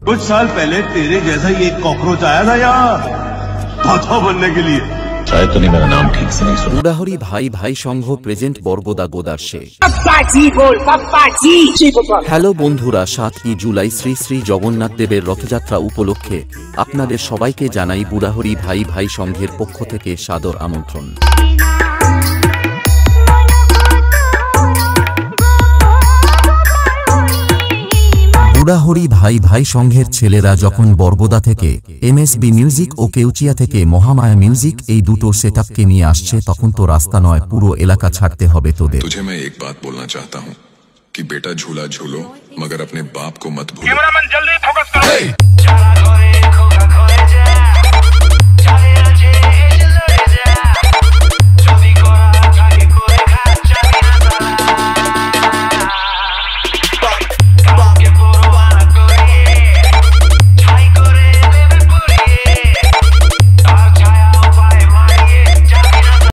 कुछ साल पहले तेरे जैसा ही एक कॉकरोच आया था यहाँ बादशाह बनने के लिए। शायद तूने मेरा नाम ठीक से नहीं सुना। বুড়াহরি ভাই ভাই সংঘ প্রেজেন্ট বরগোদা গোদার্শে। হ্যালো বন্ধুরা, 7ই জুলাই শ্রী শ্রী জগন্নাথ দেবের রথযাত্রা উপলক্ষে আপনাদের সবাইকে জানাই বুড়াহরি ভাই ভাই সংঘের পক্ষ থেকে সাদর আমন্ত্রণ। বুড়াহরি ভাই ভাই সংঘের ছেলেরা যখন বরগোদা থেকে এমএসবি মিউজিক ও কেউচিয়া থেকে মহামায়া মিউজিক এই দুটো সেটআপকে নিয়ে আসছে, তখন তো রাস্তা নয় পুরো এলাকা ছাড়তে হবে তোদের। तुझे मैं एक बात बोलना चाहता हूँ कि बेटा झूला झूलो मगर अपने बाप को मत भूलो। कैमरामैन जल्दी